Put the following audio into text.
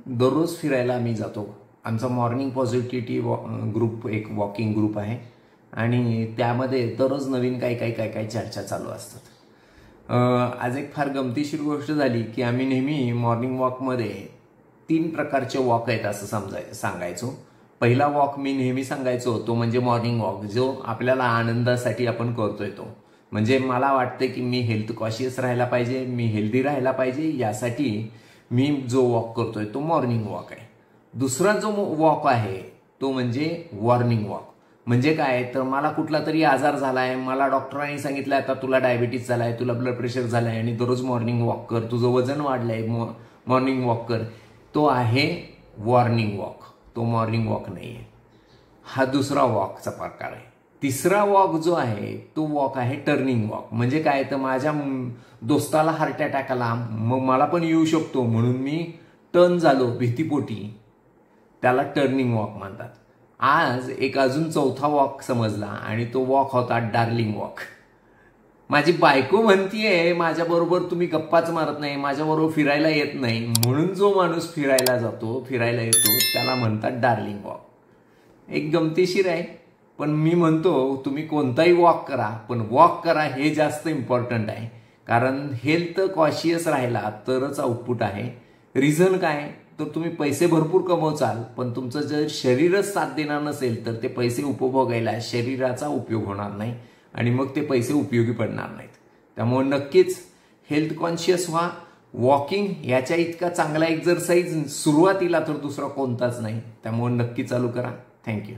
दररोज फिरायला आम्ही जातो। आमचा मॉर्निंग पॉझिटिव्हिटी ग्रुप एक वॉकिंग ग्रुप आहे आणि त्यामध्ये दररोज नवीन काय चर्चा चालू असतात। आज एक फार गमतीशीर गोष्ट झाली की आम्ही नेहमी मॉर्निंग वॉकमध्ये 3 प्रकारचे वॉक आहेत असं सांगायचो। पहिला वॉक मी नेहमी सांगायचो तो म्हणजे मॉर्निंग वॉक, जो आपल्याला आनंदासाठी आपण करतोय तो म्हणजे मला वाटतं की मी हेल्थ कॉशियस राहायला पाहिजे, मी हेल्दी राहायला पाहिजे, यासाठी मी जो वॉक करतोय तो मॉर्निंग वॉक आहे। दुसरा जो वॉक आहे तो म्हणजे वॉर्निंग वॉक। म्हणजे काय तर मला कुठला तरी आजार झालाय, मला डॉक्टरांनी सांगितलं आता तुला डायबिटीज झालाय, तुला ब्लड प्रेशर झालाय आणि दररोज मॉर्निंग वॉक कर, तुझं वजन वाढलंय, मॉर्निंग वॉक कर, तो आहे वॉर्निंग वॉक, तो मॉर्निंग वॉक नाहीये। हा दुसरा वॉकचा प्रकार आहे। तिसरा वॉक जो आहे तो वॉक आहे टर्निंग वॉक। म्हणजे काय तर माझ्या दोस्ताला हार्ट अटॅक आला, मग मला पण येऊ शकतो म्हणून मी टर्न झालो भीतीपोटी, त्याला टर्निंग वॉक म्हणतात। आज एक अजून चौथा वॉक समजला आणि तो वॉक होता डार्लिंग वॉक। माझी बायको म्हणतीये माझ्याबरोबर तुम्ही गप्पाच मारत नाही, माझ्याबरोबर फिरायला येत नाही, म्हणून जो माणूस फिरायला जातो, फिरायला येतो त्याला म्हणतात डार्लिंग वॉक। एक गमतीशीर आहे, पण मी म्हणतो तुम्ही कोणताही वॉक करा, पण वॉक करा हे जास्त इम्पॉर्टंट आहे, कारण हेल्थ कॉशियस राहिला तरच आउटपुट आहे। रिझन काय तर तुम्ही पैसे भरपूर कमवचाल, पण तुमचं जर शरीरच साथ देणार नसेल तर ते पैसे उपभोगायला शरीराचा उपयोग होणार नाही आणि मग ते पैसे उपयोगी पडणार नाहीत। त्यामुळे नक्कीच हेल्थ कॉन्शियस व्हा। वॉकिंग याच्या इतका चांगला एक्सरसाइज सुरुवातीला तर दुसरा कोणताच नाही, त्यामुळे नक्की चालू करा। थँक्यू।